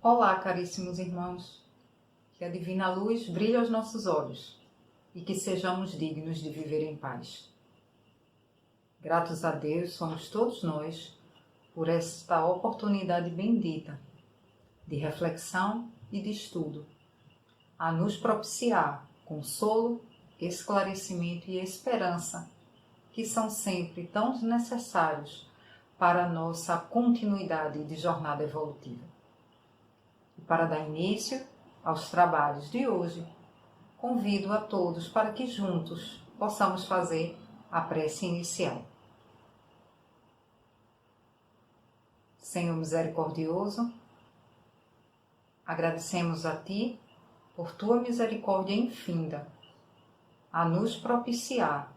Olá, caríssimos irmãos, que a divina luz brilhe aos nossos olhos e que sejamos dignos de viver em paz. Gratos a Deus somos todos nós por esta oportunidade bendita de reflexão e de estudo, a nos propiciar consolo, esclarecimento e esperança, que são sempre tão necessários para a nossa continuidade de jornada evolutiva. E para dar início aos trabalhos de hoje, convido a todos para que juntos possamos fazer a prece inicial. Senhor misericordioso, agradecemos a Ti por Tua misericórdia infinda, a nos propiciar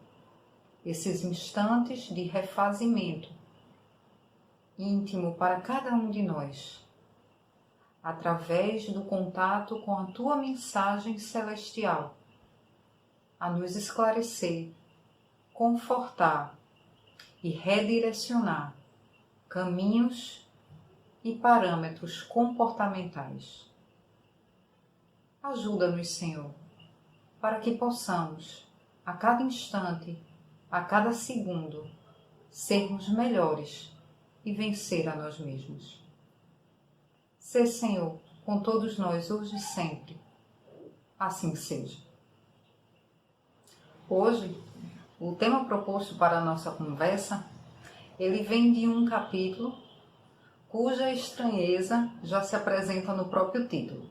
esses instantes de refazimento íntimo para cada um de nós, através do contato com a Tua mensagem celestial, a nos esclarecer, confortar e redirecionar caminhos e parâmetros comportamentais. Ajuda-nos, Senhor, para que possamos, a cada instante, a cada segundo, sermos melhores e vencer a nós mesmos. Sê, Senhor, com todos nós hoje e sempre. Assim seja. Hoje, o tema proposto para a nossa conversa, ele vem de um capítulo cuja estranheza já se apresenta no próprio título.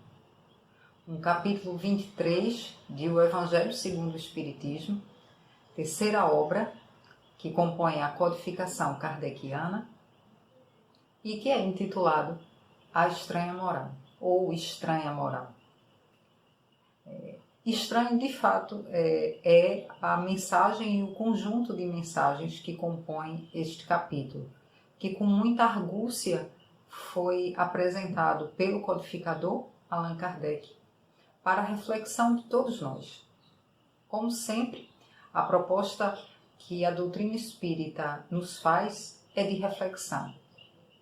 Um capítulo 23 de O Evangelho segundo o Espiritismo, terceira obra que compõe a codificação kardeciana e que é intitulado A Estranha Moral, ou Estranha Moral. Estranho, de fato, é a mensagem e o conjunto de mensagens que compõem este capítulo, que com muita argúcia foi apresentado pelo codificador Allan Kardec para a reflexão de todos nós. Como sempre, a proposta que a doutrina espírita nos faz é de reflexão,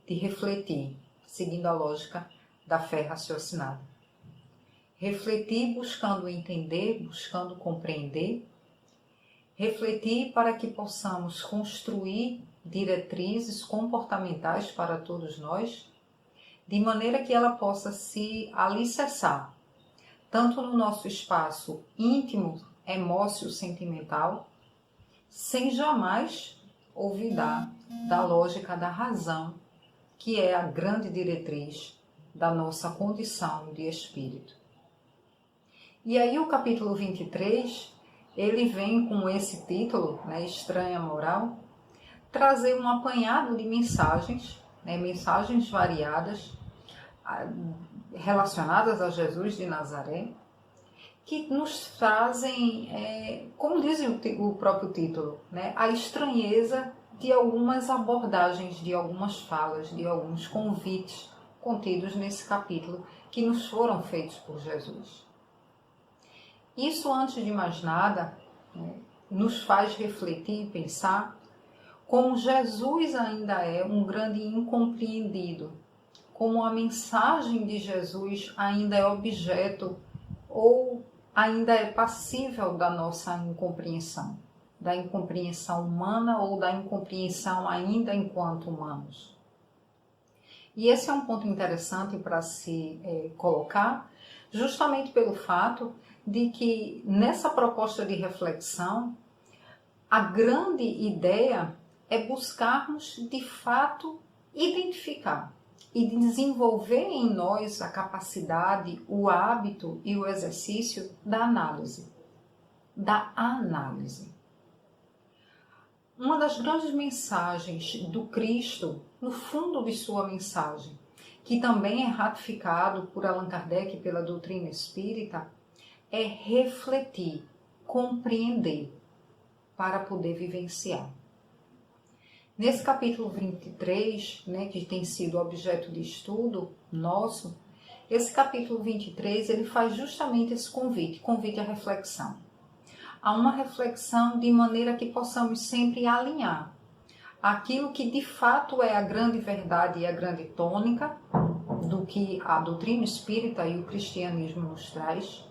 de refletir, seguindo a lógica da fé raciocinada. Refletir buscando entender, buscando compreender. Refletir para que possamos construir diretrizes comportamentais para todos nós, de maneira que ela possa se alicerçar, tanto no nosso espaço íntimo, emocio-sentimental, sem jamais olvidar da lógica da razão, que é a grande diretriz da nossa condição de espírito. E aí o capítulo 23, ele vem com esse título, Estranha Moral, trazer um apanhado de mensagens, mensagens variadas, relacionadas a Jesus de Nazaré, que nos trazem, como diz o próprio título, a estranheza de algumas abordagens, de algumas falas, de alguns convites contidos nesse capítulo que nos foram feitos por Jesus. Isso, antes de mais nada, nos faz refletir e pensar como Jesus ainda é um grande incompreendido, como a mensagem de Jesus ainda é objeto ou ainda é passível da nossa incompreensão, da incompreensão humana ou da incompreensão ainda enquanto humanos. E esse é um ponto interessante para se colocar, justamente pelo fato de que nessa proposta de reflexão, a grande ideia é buscarmos de fato identificar e desenvolver em nós a capacidade, o hábito e o exercício da análise. Uma das grandes mensagens do Cristo, no fundo de sua mensagem, que também é ratificado por Allan Kardec e pela doutrina espírita, é refletir, compreender, para poder vivenciar. Nesse capítulo 23, que tem sido objeto de estudo nosso, esse capítulo 23, ele faz justamente esse convite à reflexão. A uma reflexão de maneira que possamos sempre alinhar aquilo que de fato é a grande verdade e a grande tônica do que a doutrina espírita e o cristianismo nos traz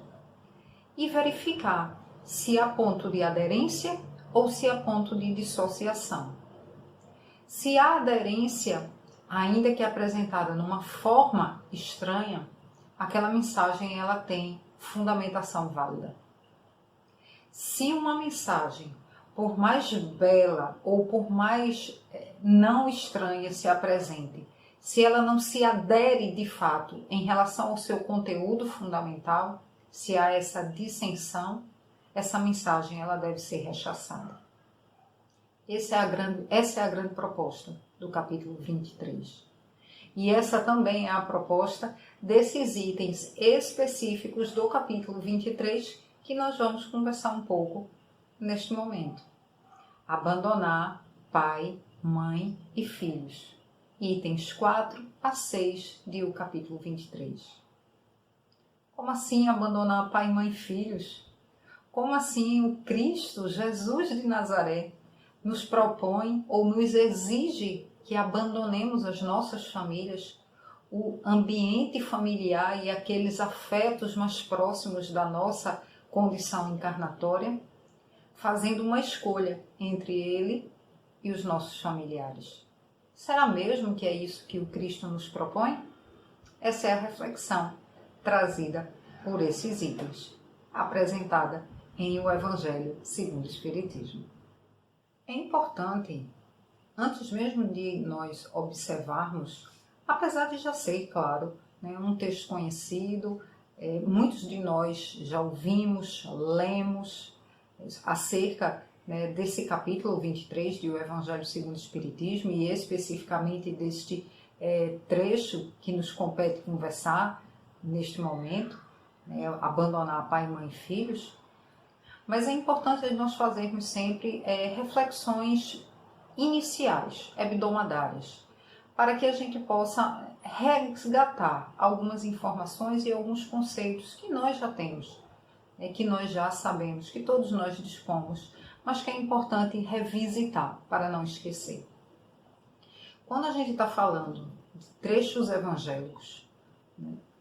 e verificar se há ponto de aderência ou se há ponto de dissociação. Se há aderência, ainda que apresentada numa forma estranha, aquela mensagem ela tem fundamentação válida. Se uma mensagem, por mais bela ou por mais não estranha se apresente, se ela não se adere de fato em relação ao seu conteúdo fundamental, se há essa dissensão, essa mensagem ela deve ser rechaçada. Essa é a grande proposta do capítulo 23. E essa também é a proposta desses itens específicos do capítulo 23 que nós vamos conversar um pouco neste momento. Abandonar pai, mãe e filhos. Itens 4 a 6 do capítulo 23. Como assim abandonar pai, mãe e filhos? Como assim o Cristo, Jesus de Nazaré, nos propõe ou nos exige que abandonemos as nossas famílias, o ambiente familiar e aqueles afetos mais próximos da nossa condição encarnatória, fazendo uma escolha entre ele e os nossos familiares? Será mesmo que é isso que o Cristo nos propõe? Essa é a reflexão trazida por esses itens, apresentada em O Evangelho segundo o Espiritismo. É importante, antes mesmo de nós observarmos, apesar de já ser, claro, um texto conhecido, muitos de nós já ouvimos, lemos acerca desse capítulo 23 do Evangelho segundo o Espiritismo e especificamente deste trecho que nos compete conversar neste momento, abandonar pai, mãe e filhos. Mas é importante nós fazermos sempre reflexões iniciais, hebdomadárias, para que a gente possa resgatar algumas informações e alguns conceitos que nós já temos, que nós já sabemos, que todos nós dispomos, mas que é importante revisitar para não esquecer. Quando a gente está falando de trechos evangélicos,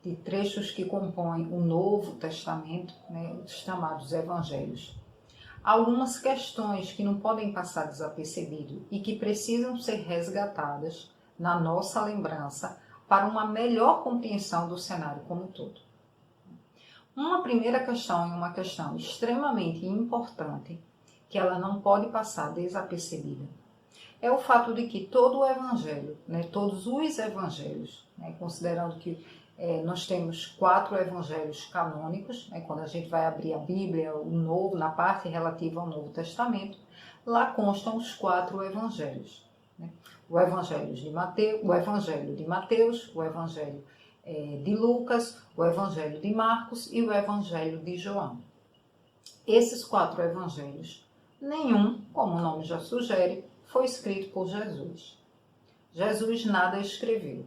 de trechos que compõem o Novo Testamento, os chamados Evangelhos, há algumas questões que não podem passar desapercebido e que precisam ser resgatadas na nossa lembrança para uma melhor compreensão do cenário como um todo. Uma primeira questão e uma questão extremamente importante, que ela não pode passar desapercebida, é o fato de que todo o Evangelho, todos os Evangelhos, considerando que nós temos 4 evangelhos canônicos, quando a gente vai abrir a Bíblia, o Novo, na parte relativa ao Novo Testamento, lá constam os 4 evangelhos. O Evangelho de Mateus, o Evangelho de Lucas, o Evangelho de Marcos e o Evangelho de João. Esses 4 evangelhos, nenhum, como o nome já sugere, foi escrito por Jesus. Jesus nada escreveu.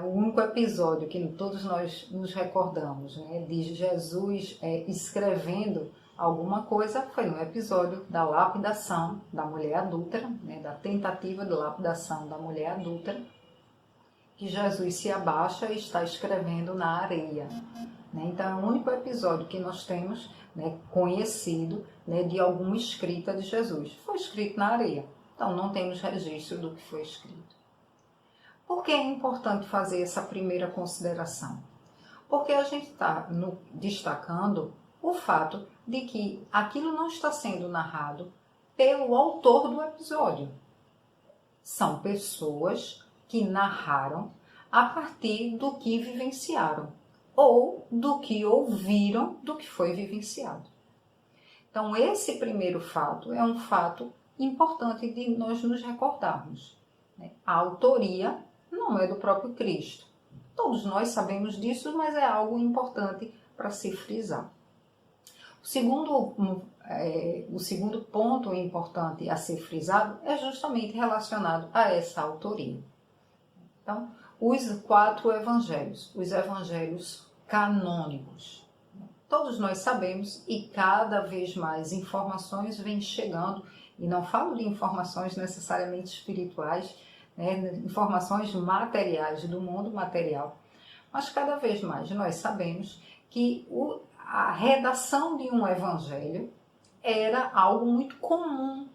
O único episódio que todos nós nos recordamos de Jesus escrevendo alguma coisa foi no episódio da lapidação da mulher adúltera, da tentativa de lapidação da mulher adúltera, que Jesus se abaixa e está escrevendo na areia. Então é o único episódio que nós temos conhecido de alguma escrita de Jesus. Foi escrito na areia, então não temos registro do que foi escrito. Por que é importante fazer essa primeira consideração? Porque a gente está destacando o fato de que aquilo não está sendo narrado pelo autor do episódio. São pessoas que narraram a partir do que vivenciaram ou do que ouviram do que foi vivenciado. Então, esse primeiro fato é um fato importante de nós nos recordarmos. A autoria não é do próprio Cristo. Todos nós sabemos disso, mas é algo importante para se frisar. O segundo ponto importante a ser frisado é justamente relacionado a essa autoria. Então, os 4 evangelhos, os evangelhos canônicos. Todos nós sabemos e cada vez mais informações vêm chegando, e não falo de informações necessariamente espirituais, né, informações materiais do mundo material. Mas cada vez mais nós sabemos que a redação de um evangelho era algo muito comum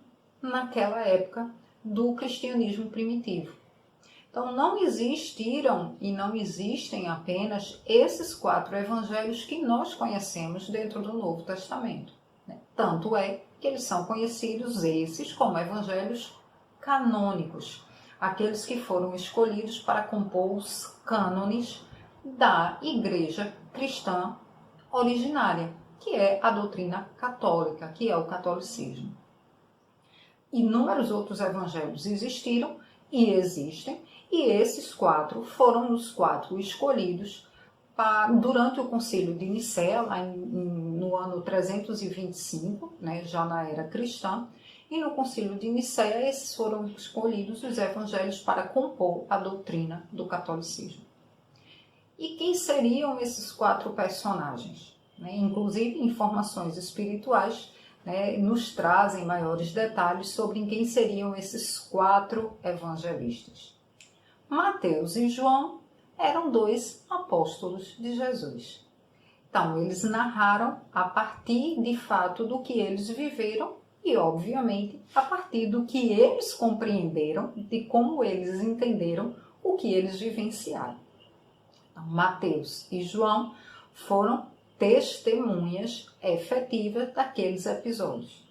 naquela época do cristianismo primitivo. Então não existiram e não existem apenas esses 4 evangelhos que nós conhecemos dentro do Novo Testamento, né? Tanto é que eles são conhecidos esses como evangelhos canônicos, aqueles que foram escolhidos para compor os cânones da Igreja Cristã originária, que é a doutrina católica, que é o catolicismo. Inúmeros outros evangelhos existiram e existem, e esses 4 foram os 4 escolhidos durante o Concílio de Nicéia, lá no ano 325, né, já na era cristã, e no Concílio de Nicéia esses foram escolhidos os evangelhos para compor a doutrina do catolicismo. E quem seriam esses 4 personagens? Né, inclusive, informações espirituais, né, nos trazem maiores detalhes sobre quem seriam esses 4 evangelistas. Mateus e João eram 2 apóstolos de Jesus. Então, eles narraram a partir, de fato, do que eles viveram e, obviamente, a partir do que eles compreenderam, de como eles entenderam o que eles vivenciaram. Então, Mateus e João foram testemunhas efetivas daqueles episódios.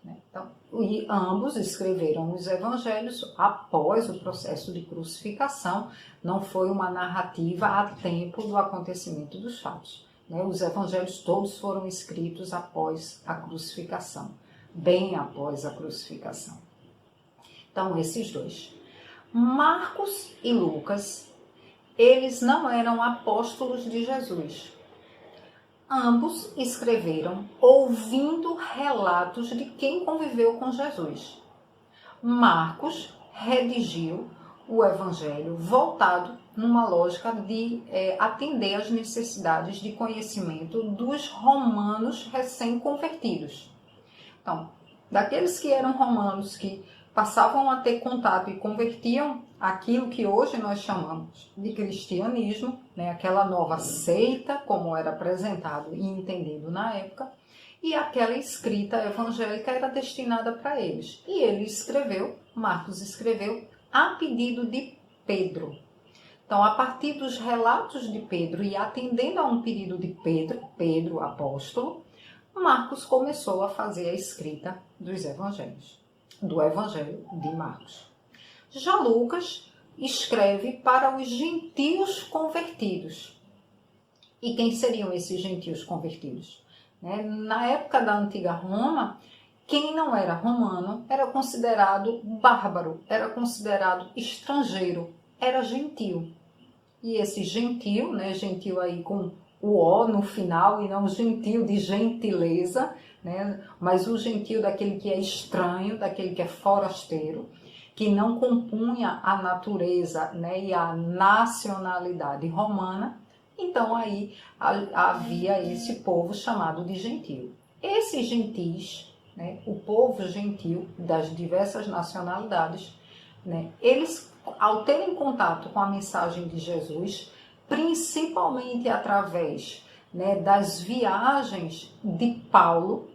Então, e ambos escreveram os evangelhos após o processo de crucificação, não foi uma narrativa a tempo do acontecimento dos fatos. Os evangelhos todos foram escritos após a crucificação, bem após a crucificação. Então, esses 2. Marcos e Lucas, eles não eram apóstolos de Jesus. Ambos escreveram ouvindo relatos de quem conviveu com Jesus. Marcos redigiu o evangelho voltado numa lógica de atender às necessidades de conhecimento dos romanos recém-convertidos. Então, daqueles que eram romanos que passavam a ter contato e convertiam aquilo que hoje nós chamamos de cristianismo, né, aquela nova seita, como era apresentado e entendido na época, e aquela escrita evangélica era destinada para eles. E ele escreveu, Marcos escreveu, a pedido de Pedro. Então, a partir dos relatos de Pedro e atendendo a um pedido de Pedro, apóstolo, Marcos começou a fazer a escrita dos evangelhos, do evangelho de Marcos. Já Lucas escreve para os gentios convertidos. E quem seriam esses gentios convertidos? Na época da antiga Roma, quem não era romano era considerado bárbaro, era considerado estrangeiro, era gentio. E esse gentio, gentio aí com o O no final e não gentio de gentileza, mas o gentio daquele que é estranho, daquele que é forasteiro, que não compunha a natureza e a nacionalidade romana. Então aí havia esse povo chamado de gentio. Esses gentis, o povo gentil das diversas nacionalidades, eles, ao terem contato com a mensagem de Jesus, principalmente através das viagens de Paulo,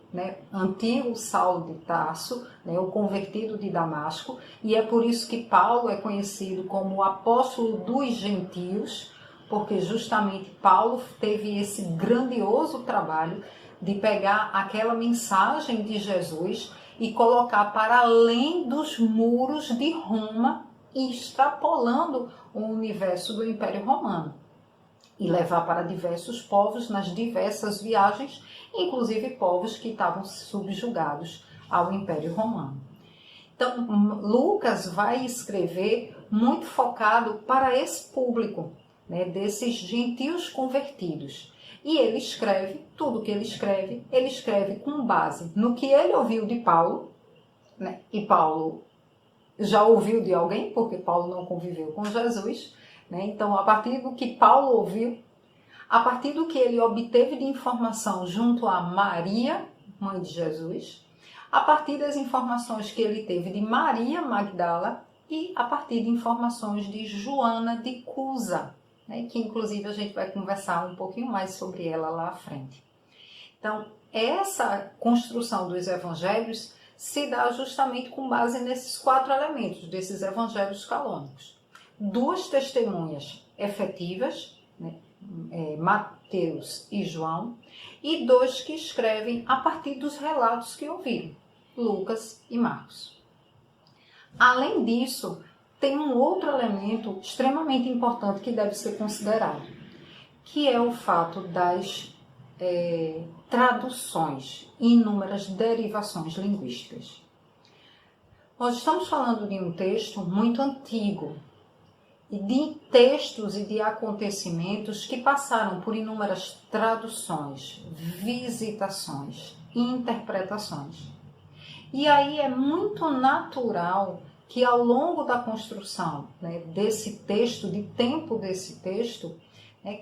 antigo Saulo de Tarso, o convertido de Damasco, e é por isso que Paulo é conhecido como o apóstolo dos gentios, porque justamente Paulo teve esse grandioso trabalho de pegar aquela mensagem de Jesus e colocar para além dos muros de Roma e extrapolando o universo do Império Romano e levar para diversos povos nas diversas viagens, inclusive povos que estavam subjugados ao Império Romano. Então, Lucas vai escrever muito focado para esse público, desses gentios convertidos. E ele escreve, tudo que ele escreve com base no que ele ouviu de Paulo, e Paulo já ouviu de alguém, porque Paulo não conviveu com Jesus, então a partir do que Paulo ouviu, a partir do que ele obteve de informação junto a Maria, mãe de Jesus, a partir das informações que ele teve de Maria Magdala e a partir de informações de Joana de Cusa, né, que inclusive a gente vai conversar um pouquinho mais sobre ela lá à frente. Então, essa construção dos evangelhos se dá justamente com base nesses 4 elementos desses evangelhos canônicos. 2 testemunhas efetivas, né, Mateus e João, e 2 que escrevem a partir dos relatos que ouviram, Lucas e Marcos. Além disso, tem um outro elemento extremamente importante que deve ser considerado, que é o fato das traduções e inúmeras derivações linguísticas. Nós estamos falando de um texto muito antigo, e de textos e de acontecimentos que passaram por inúmeras traduções, visitações e interpretações. E aí é muito natural que ao longo da construção, né, desse texto, de tempo desse texto,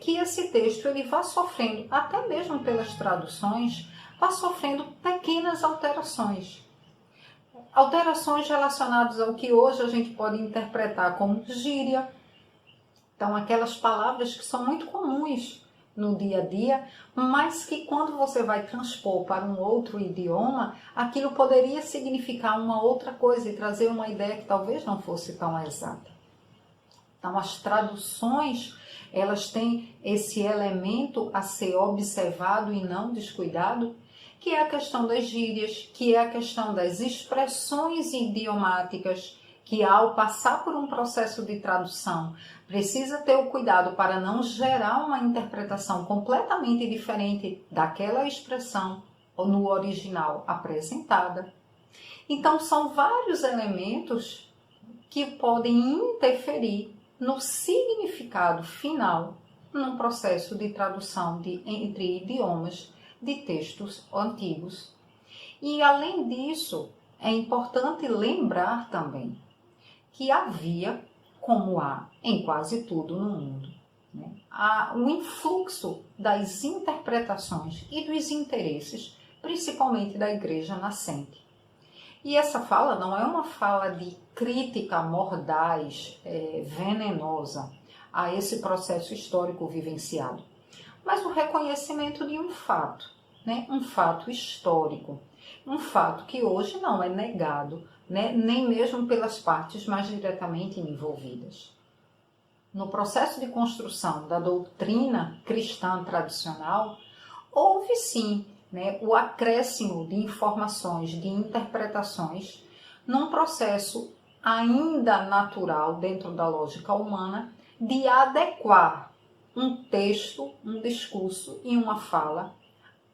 que esse texto ele vá sofrendo, até mesmo pelas traduções, vá sofrendo pequenas alterações. Alterações relacionadas ao que hoje a gente pode interpretar como gíria. Então, aquelas palavras que são muito comuns no dia a dia, mas que quando você vai transpor para um outro idioma, aquilo poderia significar uma outra coisa e trazer uma ideia que talvez não fosse tão exata. Então, as traduções, elas têm esse elemento a ser observado e não descuidado, que é a questão das gírias, que é a questão das expressões idiomáticas, que ao passar por um processo de tradução, precisa ter o cuidado para não gerar uma interpretação completamente diferente daquela expressão no original apresentada. Então, são vários elementos que podem interferir no significado final num processo de tradução entre idiomas de textos antigos. E, além disso, é importante lembrar também que havia, como há em quase tudo no mundo, né, um influxo das interpretações e dos interesses, principalmente da igreja nascente. E essa fala não é uma fala de crítica mordaz, venenosa a esse processo histórico vivenciado, mas o reconhecimento de um fato, né, um fato histórico, um fato que hoje não é negado, né, nem mesmo pelas partes mais diretamente envolvidas. No processo de construção da doutrina cristã tradicional, houve sim, né, o acréscimo de informações, de interpretações, num processo ainda natural dentro da lógica humana de adequar um texto, um discurso e uma fala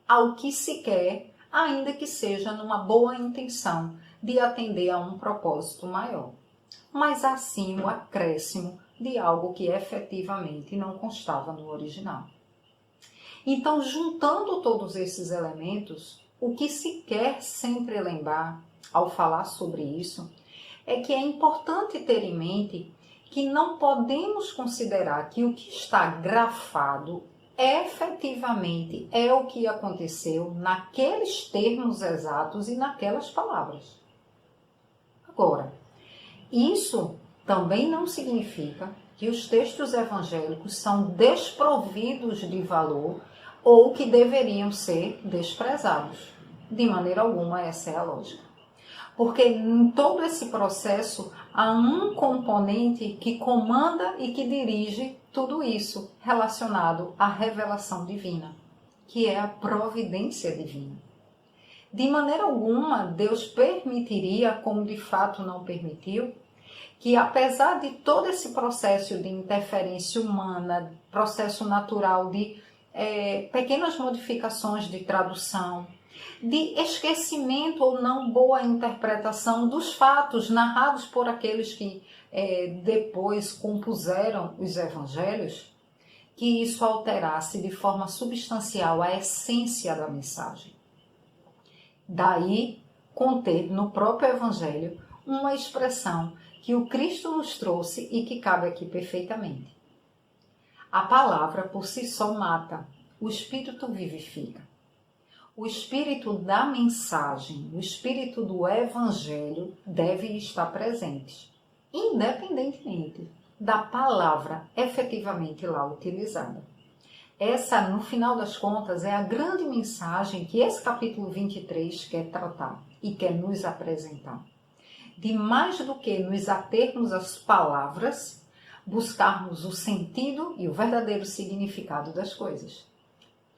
ao que se quer, ainda que seja numa boa intenção de atender a um propósito maior. Mas assim o acréscimo de algo que efetivamente não constava no original. Então, juntando todos esses elementos, o que se quer sempre lembrar ao falar sobre isso é que é importante ter em mente que não podemos considerar que o que está grafado efetivamente é o que aconteceu naqueles termos exatos e naquelas palavras. Agora, isso também não significa que os textos evangélicos são desprovidos de valor ou que deveriam ser desprezados. De maneira alguma, essa é a lógica. Porque em todo esse processo há um componente que comanda e que dirige tudo isso relacionado à revelação divina, que é a providência divina. De maneira alguma, Deus permitiria, como de fato não permitiu, que apesar de todo esse processo de interferência humana, processo natural de pequenas modificações de tradução, de esquecimento ou não boa interpretação dos fatos narrados por aqueles que depois compuseram os evangelhos, que isso alterasse de forma substancial a essência da mensagem. Daí, conter no próprio evangelho uma expressão que o Cristo nos trouxe e que cabe aqui perfeitamente. A palavra por si só mata, o Espírito vivifica. O espírito da mensagem, o espírito do evangelho deve estar presente. independentemente da palavra efetivamente lá utilizada. Essa, no final das contas, é a grande mensagem que esse capítulo 23 quer tratar e quer nos apresentar. De mais do que nos atermos às palavras, buscarmos o sentido e o verdadeiro significado das coisas.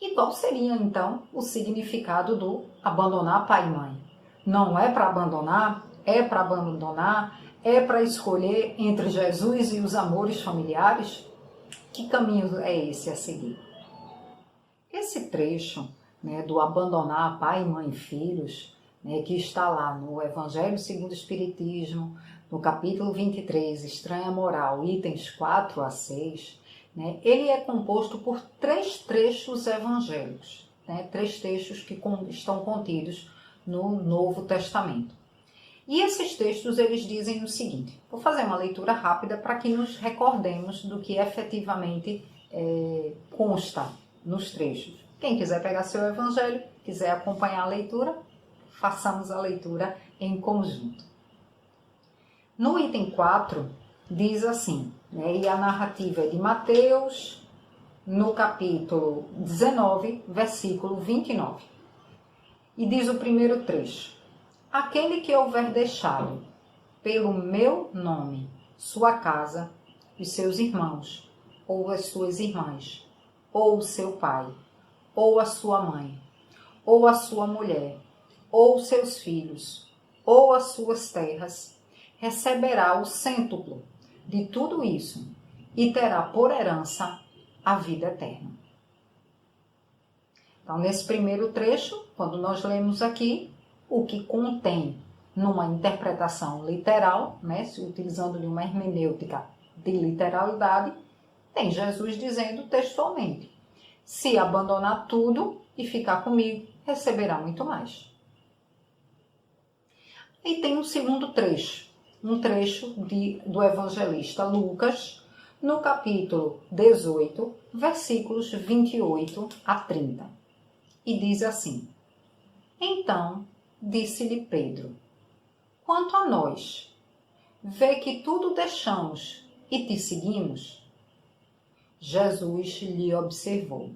E qual seria, então, o significado do abandonar pai e mãe? Não é para abandonar, é para abandonar, é para escolher entre Jesus e os amores familiares? Que caminho é esse a seguir? Esse trecho, né, do abandonar pai, mãe e filhos, né, que está lá no Evangelho segundo o Espiritismo, no capítulo 23, Estranha Moral, itens 4 a 6, né, ele é composto por 3 trechos evangélicos, né, 3 trechos que estão contidos no Novo Testamento. E esses textos, eles dizem o seguinte, vou fazer uma leitura rápida para que nos recordemos do que efetivamente consta nos trechos. Quem quiser pegar seu evangelho, quiser acompanhar a leitura, façamos a leitura em conjunto. No item 4, diz assim, né, e a narrativa é de Mateus, no capítulo 19, versículo 29. E diz o primeiro trecho, aquele que houver deixado, pelo meu nome, sua casa, os seus irmãos, ou as suas irmãs, ou o seu pai, ou a sua mãe, ou a sua mulher, ou seus filhos, ou as suas terras, receberá o cêntuplo de tudo isso e terá por herança a vida eterna. Então, nesse primeiro trecho, quando nós lemos aqui, o que contém numa interpretação literal, né, utilizando de uma hermenêutica de literalidade, tem Jesus dizendo textualmente, se abandonar tudo e ficar comigo, receberá muito mais. E tem um segundo trecho, um trecho do evangelista Lucas, no capítulo 18, versículos 28 a 30. E diz assim, então disse-lhe Pedro, quanto a nós, vê que tudo deixamos e te seguimos? Jesus lhe observou,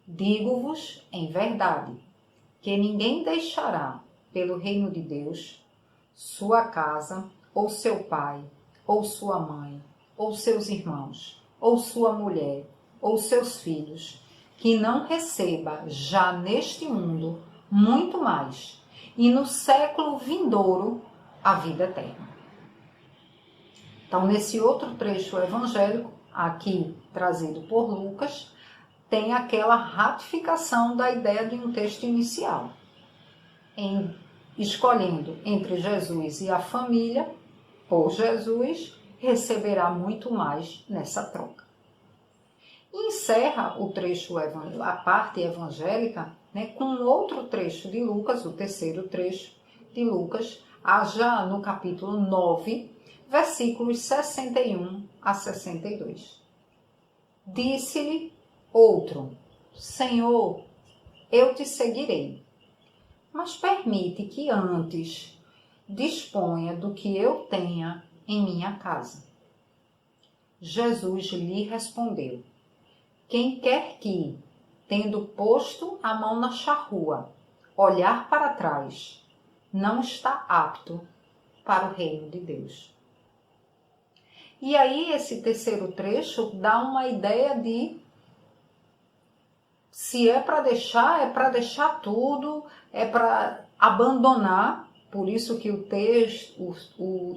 digo-vos em verdade, que ninguém deixará pelo reino de Deus sua casa, ou seu pai, ou sua mãe, ou seus irmãos, ou sua mulher, ou seus filhos, que não receba já neste mundo muito mais, e no século vindouro a vida eterna. Então, nesse outro trecho evangélico, aqui trazido por Lucas, tem aquela ratificação da ideia de um texto inicial, escolhendo entre Jesus e a família, por Jesus, receberá muito mais nessa troca. E encerra o trecho, a parte evangélica, né, com outro trecho de Lucas, o terceiro trecho de Lucas, já no capítulo 9, versículos 61 a 62. Disse-lhe outro, Senhor, eu te seguirei, mas permite que antes disponha do que eu tenha em minha casa. Jesus lhe respondeu, quem quer que, tendo posto a mão na charrua, olhar para trás, não está apto para o reino de Deus. E aí esse terceiro trecho dá uma ideia de se é para deixar tudo, é para abandonar. Por isso que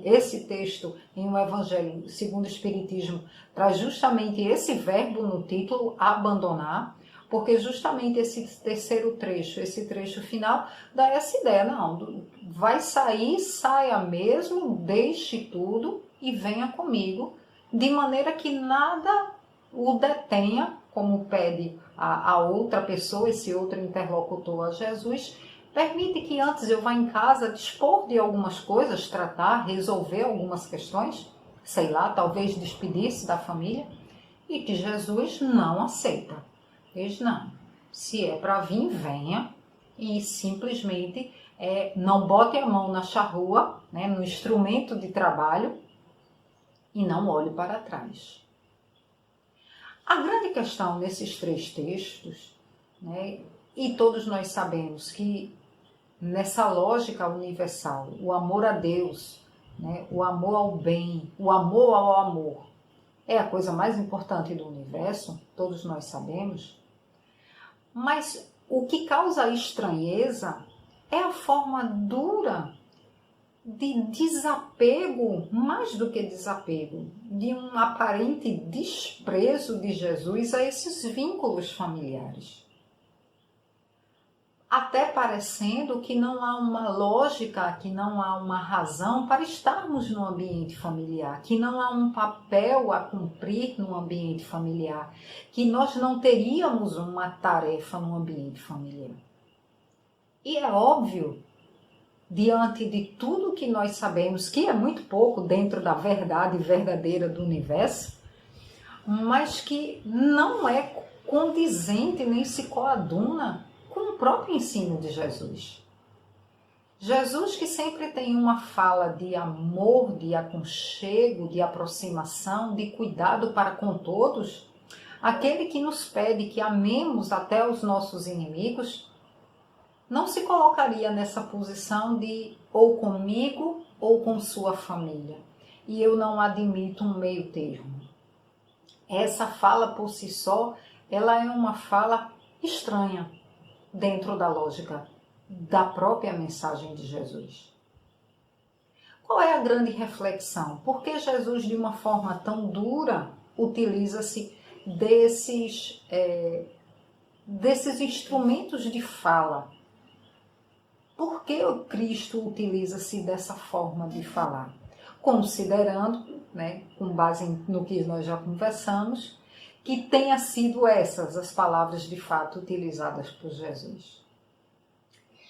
esse texto em um Evangelho segundo o Espiritismo traz justamente esse verbo no título, abandonar, porque justamente esse terceiro trecho, esse trecho final, dá essa ideia, não, vai sair, saia mesmo, deixe tudo e venha comigo, de maneira que nada o detenha, como pede a outra pessoa, esse outro interlocutor a Jesus, permite que antes eu vá em casa dispor de algumas coisas, tratar, resolver algumas questões, sei lá, talvez despedir-se da família, e que Jesus não aceita. Diz não, se é para vir, venha, e simplesmente não bote a mão na charrua, né, no instrumento de trabalho, e não olhe para trás. A grande questão nesses 3 textos, né, e todos nós sabemos que nessa lógica universal, o amor a Deus, né, o amor ao bem, o amor ao amor, é a coisa mais importante do universo, todos nós sabemos, mas o que causa estranheza é a forma dura de desapego, mais do que desapego, de um aparente desprezo de Jesus a esses vínculos familiares. Até parecendo que não há uma lógica, que não há uma razão para estarmos no ambiente familiar, que não há um papel a cumprir no ambiente familiar, que nós não teríamos uma tarefa no ambiente familiar. E é óbvio, diante de tudo que nós sabemos, que é muito pouco dentro da verdade verdadeira do universo, mas que não é condizente nem se coaduna com o próprio ensino de Jesus. Jesus, que sempre tem uma fala de amor, de aconchego, de aproximação, de cuidado para com todos, aquele que nos pede que amemos até os nossos inimigos, não se colocaria nessa posição de ou comigo ou com sua família. E eu não admito um meio termo. Essa fala por si só, ela é uma fala estranha dentro da lógica da própria mensagem de Jesus. Qual é a grande reflexão? Por que Jesus, de uma forma tão dura, utiliza-se desses instrumentos de fala? Por que o Cristo utiliza-se dessa forma de falar? Considerando, né, com base no que nós já conversamos, que tenha sido essas as palavras de fato utilizadas por Jesus.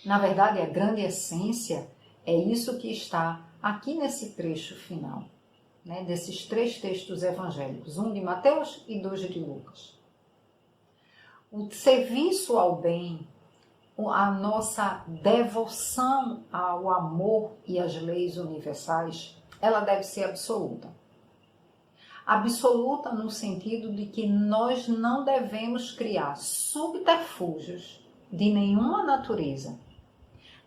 Na verdade, a grande essência é isso que está aqui nesse trecho final, né, desses 3 textos evangélicos, um de Mateus e 2 de Lucas. O serviço ao bem, a nossa devoção ao amor e às leis universais, ela deve ser absoluta. Absoluta no sentido de que nós não devemos criar subterfúgios de nenhuma natureza.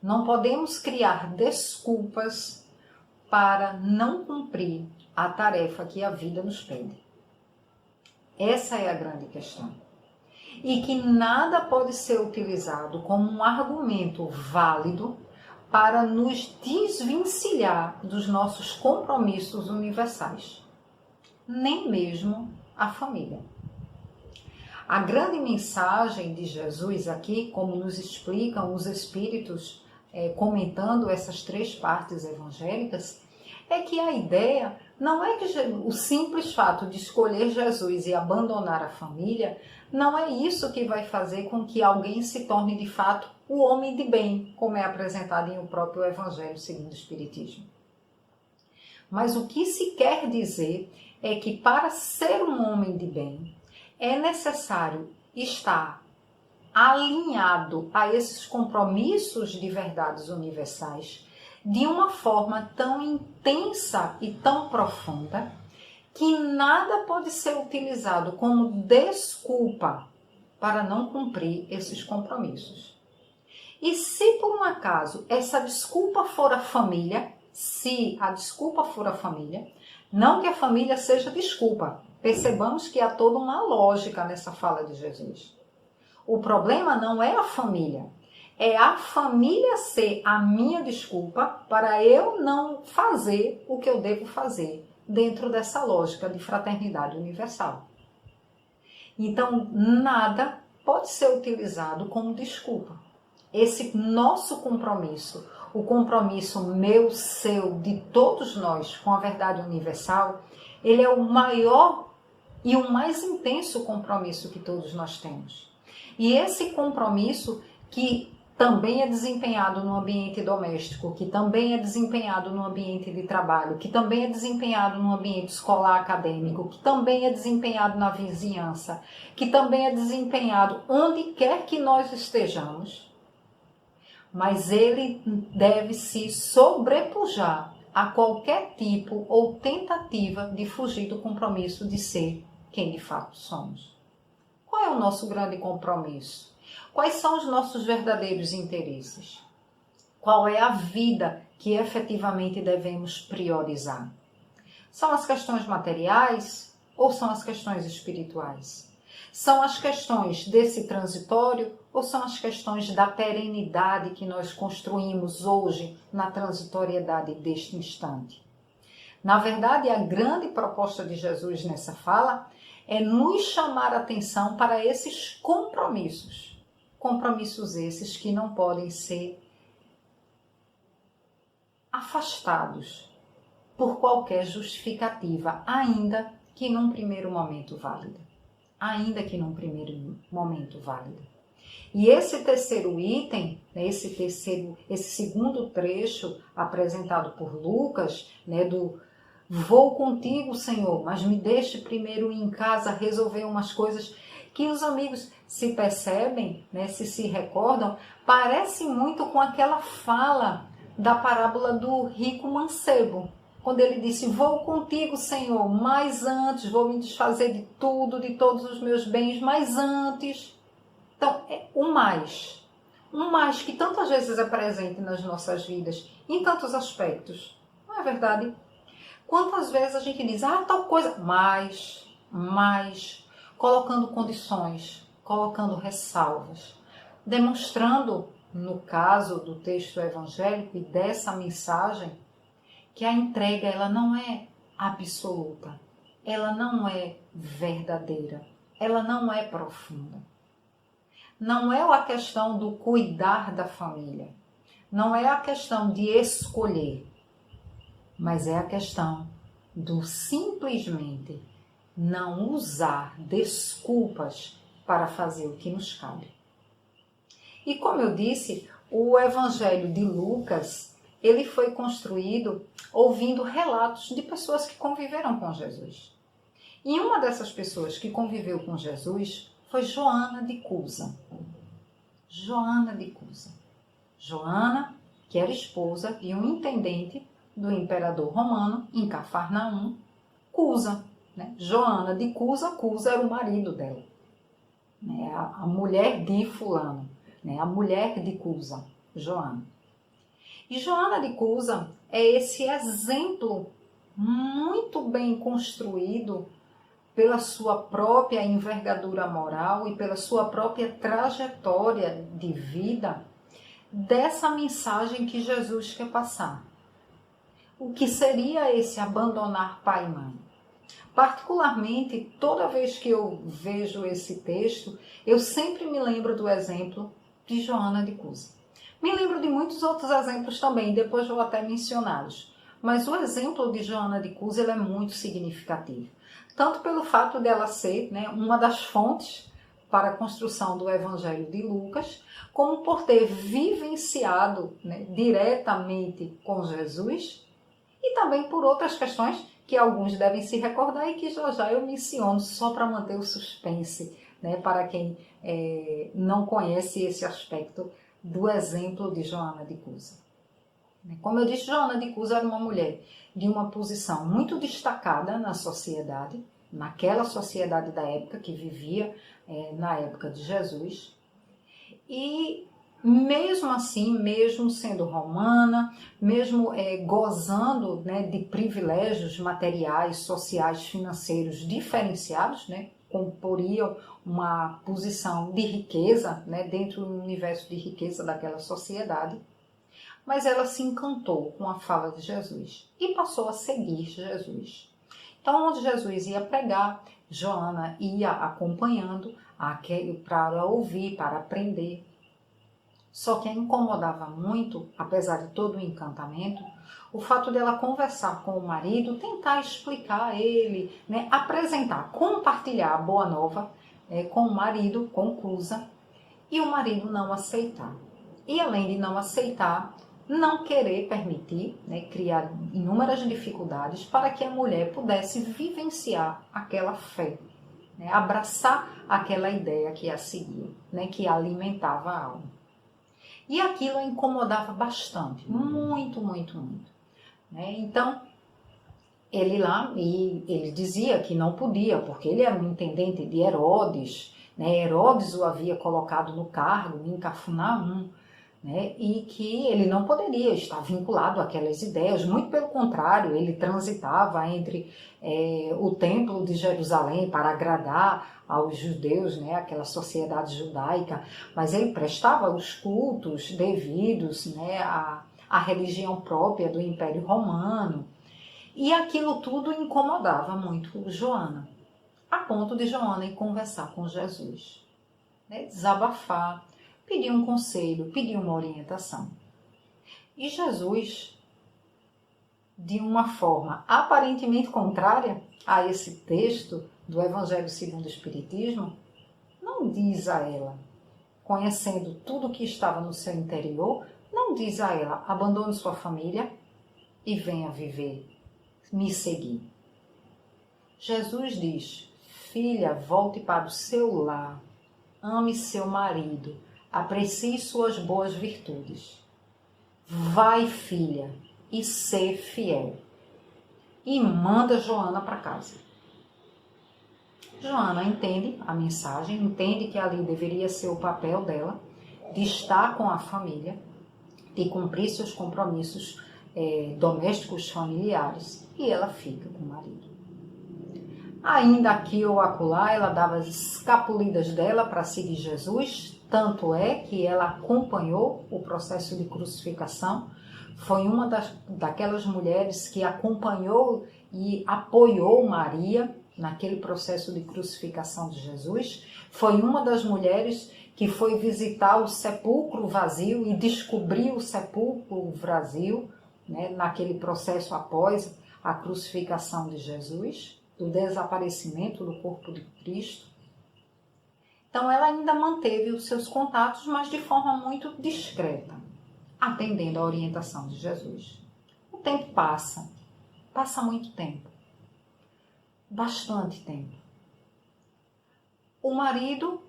Não podemos criar desculpas para não cumprir a tarefa que a vida nos pede. Essa é a grande questão. E que nada pode ser utilizado como um argumento válido para nos desvencilhar dos nossos compromissos universais. Nem mesmo a família. A grande mensagem de Jesus aqui, como nos explicam os espíritos comentando essas 3 partes evangélicas, é que a ideia não é que o simples fato de escolher Jesus e abandonar a família, não é isso que vai fazer com que alguém se torne de fato o homem de bem, como é apresentado em o próprio Evangelho segundo o Espiritismo. Mas o que se quer dizer é que para ser um homem de bem, é necessário estar alinhado a esses compromissos de verdades universais de uma forma tão intensa e tão profunda que nada pode ser utilizado como desculpa para não cumprir esses compromissos. E se por um acaso essa desculpa for a família, se a desculpa for a família, não que a família seja desculpa, percebamos que há toda uma lógica nessa fala de Jesus. O problema não é a família, é a família ser a minha desculpa para eu não fazer o que eu devo fazer dentro dessa lógica de fraternidade universal. Então, nada pode ser utilizado como desculpa. Esse nosso compromisso, o compromisso meu, seu, de todos nós com a verdade universal, ele é o maior e o mais intenso compromisso que todos nós temos. E esse compromisso que também é desempenhado no ambiente doméstico, que também é desempenhado no ambiente de trabalho, que também é desempenhado no ambiente escolar acadêmico, que também é desempenhado na vizinhança, que também é desempenhado onde quer que nós estejamos, mas ele deve se sobrepujar a qualquer tipo ou tentativa de fugir do compromisso de ser quem de fato somos. Qual é o nosso grande compromisso? Quais são os nossos verdadeiros interesses? Qual é a vida que efetivamente devemos priorizar? São as questões materiais ou são as questões espirituais? São as questões desse transitório ou são as questões da perenidade que nós construímos hoje na transitoriedade deste instante? Na verdade, a grande proposta de Jesus nessa fala é nos chamar a atenção para esses compromissos. Compromissos esses que não podem ser afastados por qualquer justificativa, ainda que num primeiro momento válida. E esse terceiro item, esse segundo trecho apresentado por Lucas, do vou contigo, Senhor, mas me deixe primeiro ir em casa resolver umas coisas que os amigos se percebem, se recordam, parece muito com aquela fala da parábola do rico mancebo, quando ele disse, vou contigo, Senhor, mas antes vou me desfazer de tudo, de todos os meus bens, mas antes. Então, é um mais que tantas vezes é presente nas nossas vidas, em tantos aspectos, não é verdade? Quantas vezes a gente diz, tal coisa, mais, colocando condições, colocando ressalvas, demonstrando, no caso do texto evangélico e dessa mensagem, que a entrega ela não é absoluta, ela não é verdadeira, ela não é profunda. Não é a questão do cuidar da família, não é a questão de escolher, mas é a questão do simplesmente não usar desculpas para fazer o que nos cabe. E como eu disse, o Evangelho de Lucas, ele foi construído ouvindo relatos de pessoas que conviveram com Jesus. E uma dessas pessoas que conviveu com Jesus foi Joana de Cusa. Joana, que era esposa de um intendente do imperador romano em Cafarnaum, Cusa. Joana de Cusa, Cusa era o marido dela. A mulher de fulano, a mulher de Cusa, Joana. E Joana de Cusa é esse exemplo muito bem construído pela sua própria envergadura moral e pela sua própria trajetória de vida dessa mensagem que Jesus quer passar. O que seria esse abandonar pai e mãe? Particularmente, toda vez que eu vejo esse texto, eu sempre me lembro do exemplo de Joana de Cusa. Me lembro de muitos outros exemplos também, depois vou até mencioná-los. Mas o exemplo de Joana de Cusa ele é muito significativo. Tanto pelo fato dela ser uma das fontes para a construção do Evangelho de Lucas, como por ter vivenciado diretamente com Jesus, e também por outras questões que alguns devem se recordar e que já eu menciono só para manter o suspense, para quem não conhece esse aspecto do exemplo de Joana de Cusa. Como eu disse, Joana de Cusa era uma mulher de uma posição muito destacada na sociedade, naquela sociedade da época que vivia na época de Jesus. E mesmo assim, mesmo sendo romana, mesmo gozando de privilégios materiais, sociais, financeiros diferenciados, comporiam uma posição de riqueza dentro do universo de riqueza daquela sociedade, mas ela se encantou com a fala de Jesus e passou a seguir Jesus. Então, onde Jesus ia pregar, Joana ia acompanhando para ouvir, para aprender. Só que a incomodava muito, apesar de todo o encantamento, o fato dela conversar com o marido, tentar explicar a ele, apresentar, compartilhar a boa nova com o marido, com Cusa, e o marido não aceitar. E além de não aceitar, não querer permitir, criar inúmeras dificuldades para que a mulher pudesse vivenciar aquela fé, abraçar aquela ideia que a seguia, que alimentava a alma. E aquilo a incomodava bastante, muito, muito, muito. né? Então, ele lá, e ele dizia que não podia, porque ele era um intendente de Herodes, né? Herodes o havia colocado no cargo em Cafarnaum, né? E que ele não poderia estar vinculado àquelas ideias, muito pelo contrário, ele transitava entre o templo de Jerusalém para agradar aos judeus, né? Aquela sociedade judaica, mas ele prestava os cultos devidos, né? à religião própria do Império Romano. E aquilo tudo incomodava muito Joana, a ponto de Joana ir conversar com Jesus, né? Desabafar, pedir um conselho, pedir uma orientação. E Jesus, de uma forma aparentemente contrária a esse texto do Evangelho segundo o Espiritismo, não diz a ela, conhecendo tudo o que estava no seu interior, não diz a ela, abandone sua família e venha viver, me seguir. Jesus diz, filha, volte para o seu lar, ame seu marido, aprecie suas boas virtudes. Vai, filha, e ser fiel. E manda Joana para casa. Joana entende a mensagem, entende que ali deveria ser o papel dela, de estar com a família, de cumprir seus compromissos domésticos familiares, e ela fica com o marido. Ainda aqui ou acolá, ela dava as escapulidas dela para seguir Jesus, tanto é que ela acompanhou o processo de crucificação, foi uma daquelas mulheres que acompanhou e apoiou Maria naquele processo de crucificação de Jesus, foi uma das mulheres que foi visitar o sepulcro vazio e descobriu o sepulcro vazio, né, naquele processo após a crucificação de Jesus, do desaparecimento do corpo de Cristo. Então ela ainda manteve os seus contatos, mas de forma muito discreta, atendendo à orientação de Jesus. O tempo passa muito tempo, bastante tempo. O marido,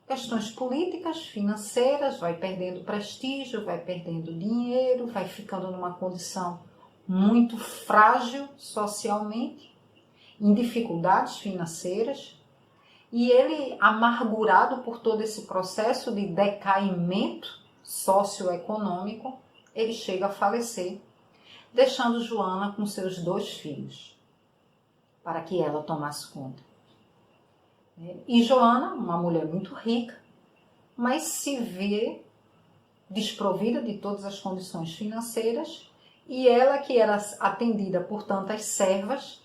questões políticas, financeiras, vai perdendo prestígio, vai perdendo dinheiro, vai ficando numa condição muito frágil socialmente, em dificuldades financeiras, e ele, amargurado por todo esse processo de decaimento socioeconômico, ele chega a falecer, deixando Joana com seus 2 filhos, para que ela tomasse conta. E Joana, uma mulher muito rica, mas se vê desprovida de todas as condições financeiras, e ela, que era atendida por tantas servas,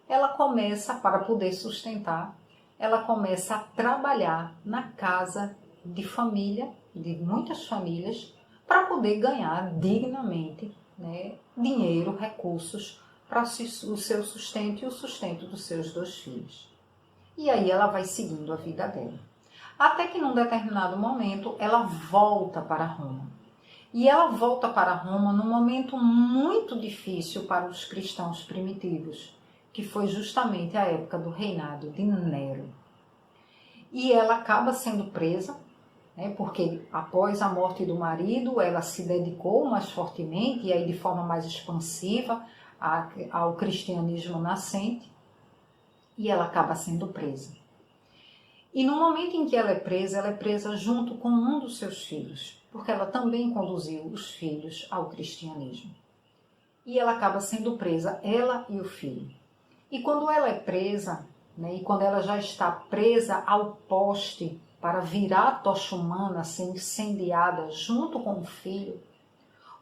ela começa, para poder sustentar, ela começa a trabalhar na casa de família, de muitas famílias, para poder ganhar dignamente, né, dinheiro, recursos para o seu sustento e o sustento dos seus 2 filhos. E aí ela vai seguindo a vida dela. Até que num determinado momento ela volta para Roma. E ela volta para Roma num momento muito difícil para os cristãos primitivos, que foi justamente a época do reinado de Nero. E ela acaba sendo presa, né, porque após a morte do marido, ela se dedicou mais fortemente e aí de forma mais expansiva ao cristianismo nascente, e ela acaba sendo presa. E no momento em que ela é presa junto com um dos seus filhos, porque ela também conduziu os filhos ao cristianismo. E ela acaba sendo presa, ela e o filho. E quando ela é presa, né, e quando ela já está presa ao poste para virar a tocha humana, ser incendiada junto com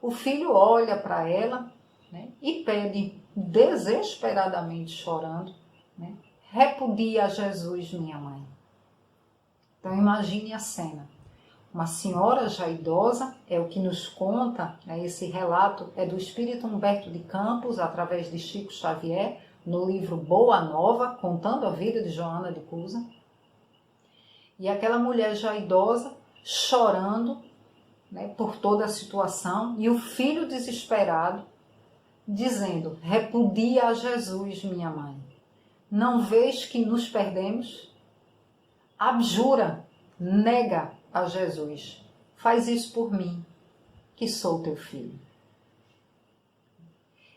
o filho olha para ela, né, e pede desesperadamente chorando, né, repudia a Jesus, minha mãe. Então imagine a cena. Uma senhora já idosa, é o que nos conta, né, esse relato é do espírito Humberto de Campos, através de Chico Xavier, no livro Boa Nova, contando a vida de Joana de Cusa. E aquela mulher já idosa, chorando, né, por toda a situação, e o filho desesperado, dizendo, repudia a Jesus, minha mãe. Não vês que nos perdemos? Abjura, nega a Jesus. Faz isso por mim, que sou teu filho.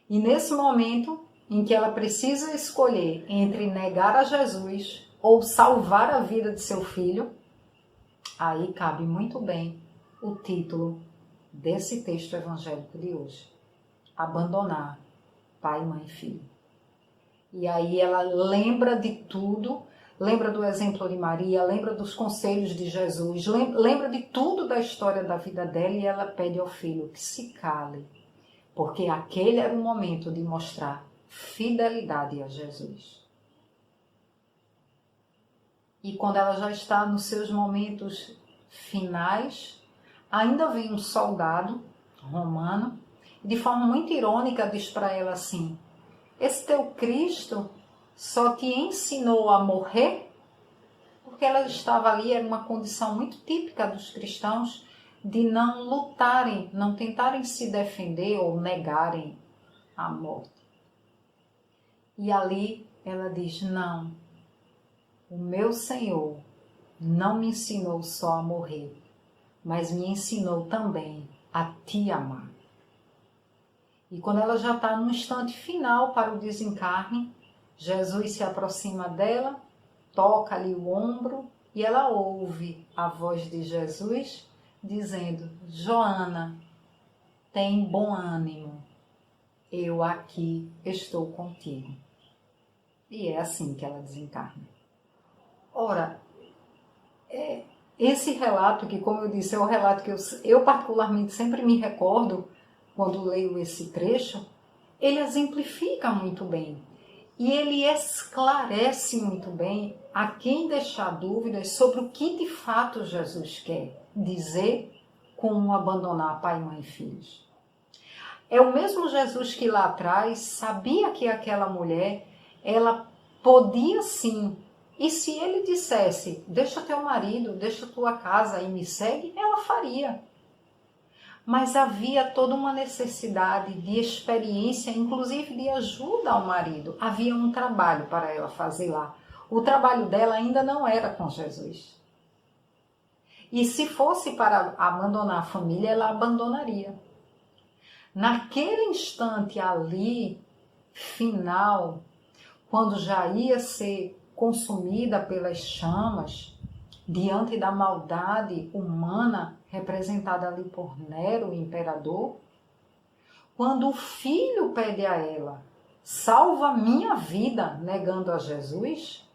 E nesse momento em que ela precisa escolher entre negar a Jesus ou salvar a vida de seu filho, aí cabe muito bem o título desse texto evangélico de hoje: abandonar pai, mãe e filho. E aí ela lembra de tudo, lembra do exemplo de Maria, lembra dos conselhos de Jesus, lembra de tudo da história da vida dela, e ela pede ao filho que se cale, porque aquele era o momento de mostrar fidelidade a Jesus. E quando ela já está nos seus momentos finais, ainda vem um soldado romano, de forma muito irônica diz para ela assim: esse teu Cristo só te ensinou a morrer? Porque ela estava ali, era uma condição muito típica dos cristãos de não lutarem, não tentarem se defender ou negarem a morte. E ali ela diz: não, o meu Senhor não me ensinou só a morrer, mas me ensinou também a te amar. E quando ela já está no instante final para o desencarne, Jesus se aproxima dela, toca-lhe o ombro e ela ouve a voz de Jesus dizendo: Joana, tem bom ânimo, eu aqui estou contigo. E é assim que ela desencarna. Ora, esse relato, que como eu disse, é o relato que eu particularmente sempre me recordo quando leio esse trecho, ele exemplifica muito bem. E ele esclarece muito bem a quem deixar dúvidas sobre o que de fato Jesus quer dizer com abandonar pai, mãe e filhos. É o mesmo Jesus que lá atrás sabia que aquela mulher, ela podia sim. E se ele dissesse: deixa teu marido, deixa tua casa e me segue, ela faria. Mas havia toda uma necessidade de experiência, inclusive de ajuda ao marido. Havia um trabalho para ela fazer lá. O trabalho dela ainda não era com Jesus. E se fosse para abandonar a família, ela abandonaria. Naquele instante ali, final, quando já ia ser consumida pelas chamas, diante da maldade humana representada ali por Nero, o imperador, quando o filho pede a ela: salva minha vida, negando a Jesus,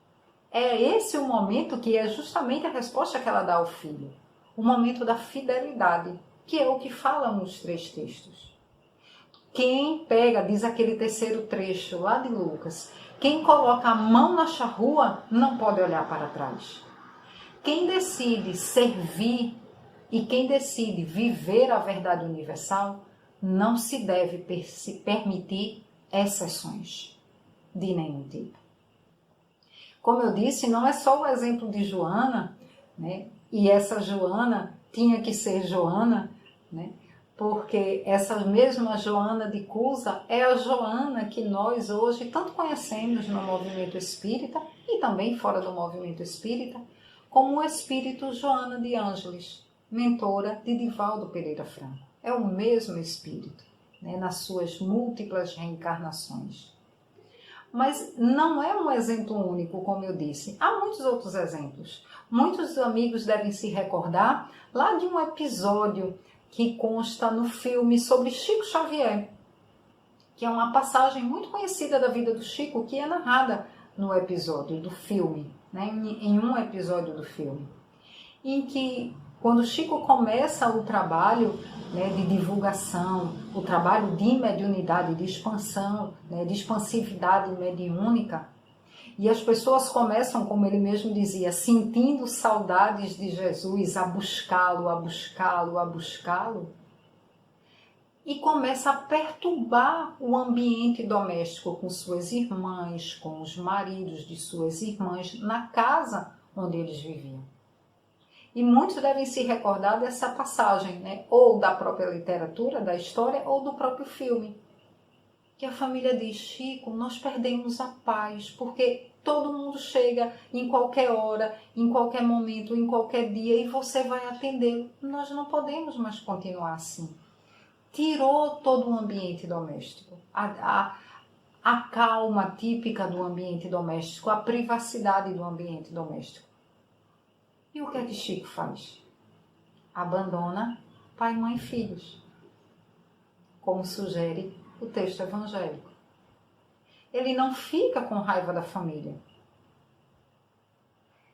é esse o momento que é justamente a resposta que ela dá ao filho, o momento da fidelidade, que é o que fala nos 3 textos. Quem pega, diz aquele terceiro trecho lá de Lucas, quem coloca a mão na charrua não pode olhar para trás. Quem decide servir e quem decide viver a verdade universal não se deve se permitir exceções de nenhum tipo. Como eu disse, não é só o exemplo de Joana, né? E essa Joana tinha que ser Joana, né? Porque essa mesma Joana de Cusa é a Joana que nós hoje tanto conhecemos no movimento espírita e também fora do movimento espírita, como o espírito Joana de Ângeles, mentora de Divaldo Pereira Franco. É o mesmo espírito, né, nas suas múltiplas reencarnações. Mas não é um exemplo único, como eu disse. Há muitos outros exemplos. Muitos amigos devem se recordar lá de um episódio que consta no filme sobre Chico Xavier, que é uma passagem muito conhecida da vida do Chico, que é narrada no episódio do filme, né, em um episódio do filme, em que quando Chico começa o trabalho, né, de divulgação, o trabalho de mediunidade, de expansão, né, de expansividade mediúnica, e as pessoas começam, como ele mesmo dizia, sentindo saudades de Jesus, a buscá-lo, a buscá-lo, a buscá-lo, e começa a perturbar o ambiente doméstico com suas irmãs, com os maridos de suas irmãs, na casa onde eles viviam. E muitos devem se recordar dessa passagem, né? Ou da própria literatura, da história, ou do próprio filme. Que a família diz: Chico, nós perdemos a paz, porque todo mundo chega em qualquer hora, em qualquer momento, em qualquer dia, e você vai atendê-lo. Nós não podemos mais continuar assim. tirou todo o ambiente doméstico, a calma típica do ambiente doméstico, a privacidade do ambiente doméstico. E o que é que Chico faz? Abandona pai, mãe e filhos, como sugere o texto evangélico. Ele não fica com raiva da família,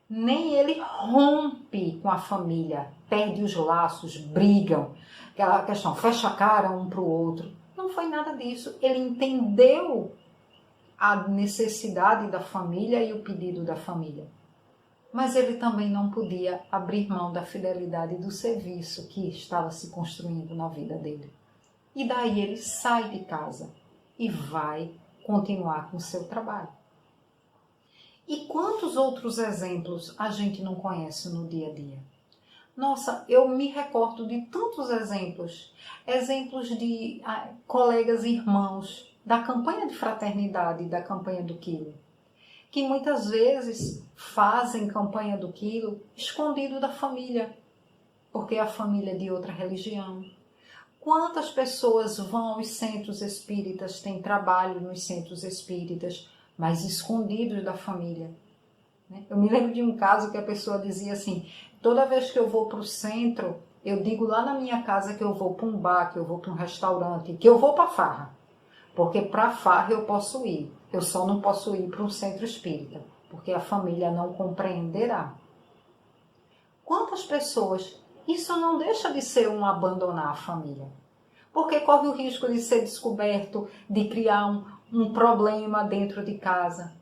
nem ele rompe com a família, perde os laços, brigam, aquela questão, fecha a cara um para o outro. Não foi nada disso. Ele entendeu a necessidade da família e o pedido da família. Mas ele também não podia abrir mão da fidelidade do serviço que estava se construindo na vida dele. E daí ele sai de casa e vai continuar com o seu trabalho. E quantos outros exemplos a gente não conhece no dia a dia? Nossa, eu me recordo de tantos exemplos de colegas e irmãos da campanha de fraternidade, da campanha do quilo, que muitas vezes fazem campanha do quilo escondido da família, porque a família é de outra religião. Quantas pessoas vão aos centros espíritas, têm trabalho nos centros espíritas, mas escondidos da família? Eu me lembro de um caso que a pessoa dizia assim, toda vez que eu vou para o centro, eu digo lá na minha casa que eu vou para um bar, que eu vou para um restaurante, que eu vou para a farra. Porque para a farra eu posso ir, eu só não posso ir para um centro espírita, porque a família não compreenderá. Quantas pessoas, isso não deixa de ser um abandonar a família, porque corre o risco de ser descoberto, de criar um problema dentro de casa,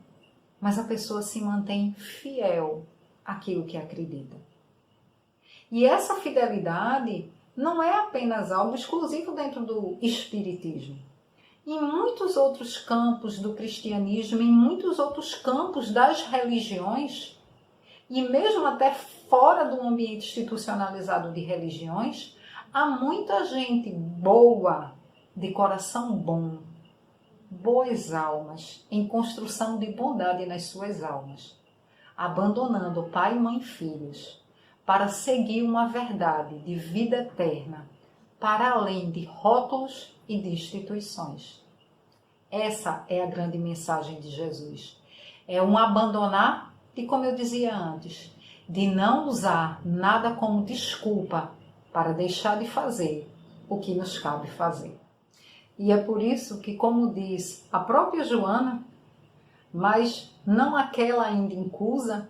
mas a pessoa se mantém fiel àquilo que acredita. E essa fidelidade não é apenas algo exclusivo dentro do espiritismo. Em muitos outros campos do cristianismo, em muitos outros campos das religiões, e mesmo até fora do ambiente institucionalizado de religiões, há muita gente boa, de coração bom, boas almas, em construção de bondade nas suas almas, abandonando pai, mãe e filhos, para seguir uma verdade de vida eterna, para além de rótulos e de instituições. Essa é a grande mensagem de Jesus. É um abandonar, e como eu dizia antes, de não usar nada como desculpa para deixar de fazer o que nos cabe fazer. E é por isso que, como diz a própria Joana, mas não aquela ainda incusa,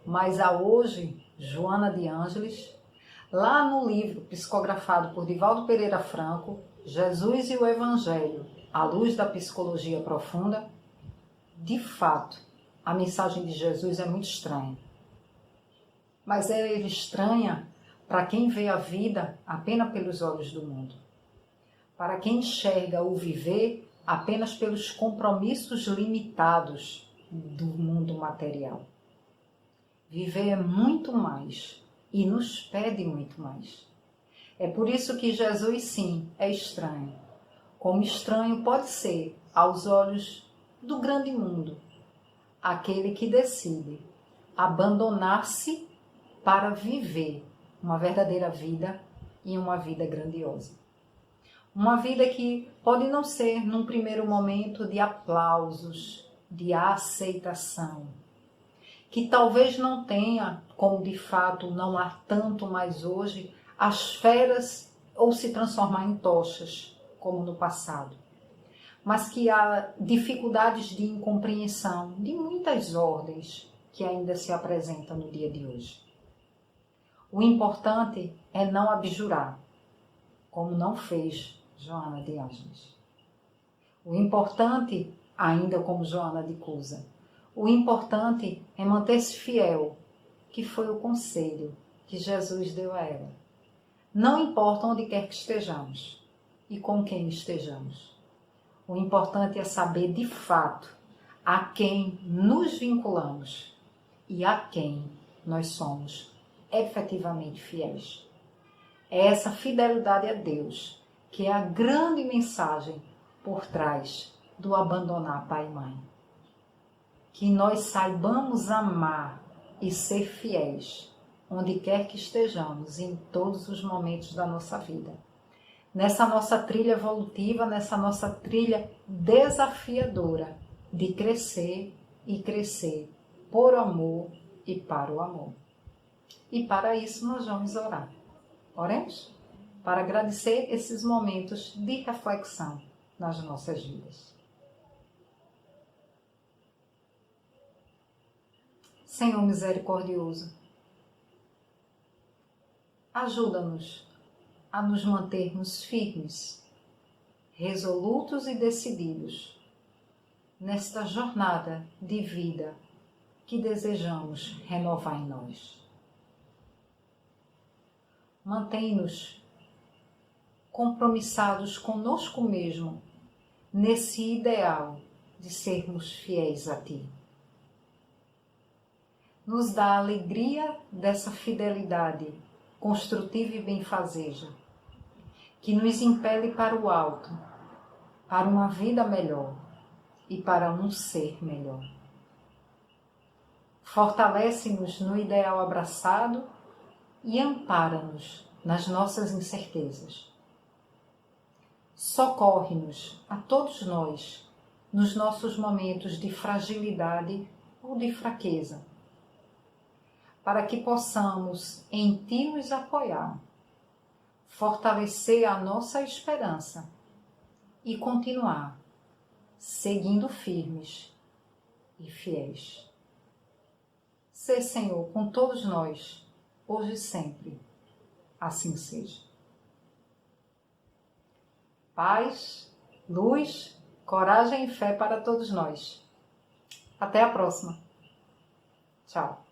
mas a hoje, Joana de Ângeles, lá no livro psicografado por Divaldo Pereira Franco, Jesus e o Evangelho, à luz da psicologia profunda, de fato, a mensagem de Jesus é muito estranha. Mas é estranha para quem vê a vida apenas pelos olhos do mundo. Para quem enxerga o viver apenas pelos compromissos limitados do mundo material. Viver é muito mais e nos pede muito mais. É por isso que Jesus, sim, é estranho. Como estranho pode ser aos olhos do grande mundo, aquele que decide abandonar-se para viver uma verdadeira vida e uma vida grandiosa. Uma vida que pode não ser, num primeiro momento, de aplausos, de aceitação. Que talvez não tenha, como de fato não há tanto mais hoje, as feras ou se transformar em tochas, como no passado. Mas que há dificuldades de incompreensão de muitas ordens que ainda se apresentam no dia de hoje. O importante é não abjurar, como não fez Joana de Ângeles. O importante, ainda como Joana de Cusa, o importante é manter-se fiel, que foi o conselho que Jesus deu a ela. Não importa onde quer que estejamos e com quem estejamos. O importante é saber de fato a quem nos vinculamos e a quem nós somos efetivamente fiéis. É essa fidelidade a Deus que é a grande mensagem por trás do abandonar pai e mãe. Que nós saibamos amar e ser fiéis, onde quer que estejamos, em todos os momentos da nossa vida. nessa nossa trilha evolutiva, nessa nossa trilha desafiadora de crescer e crescer por amor e para o amor. E para isso nós vamos orar. Oremos para agradecer esses momentos de reflexão nas nossas vidas. Senhor misericordioso, ajuda-nos a nos mantermos firmes, resolutos e decididos nesta jornada de vida que desejamos renovar em nós. Mantém-nos compromissados conosco mesmo nesse ideal de sermos fiéis a Ti. Nos dá a alegria dessa fidelidade construtiva e benfazeja, que nos impele para o alto, para uma vida melhor e para um ser melhor. Fortalece-nos no ideal abraçado e ampara-nos nas nossas incertezas. Socorre-nos a todos nós nos nossos momentos de fragilidade ou de fraqueza, para que possamos em Ti nos apoiar, fortalecer a nossa esperança e continuar seguindo firmes e fiéis. Sê, Senhor, com todos nós, hoje e sempre. Assim seja. Paz, luz, coragem e fé para todos nós. Até a próxima. Tchau.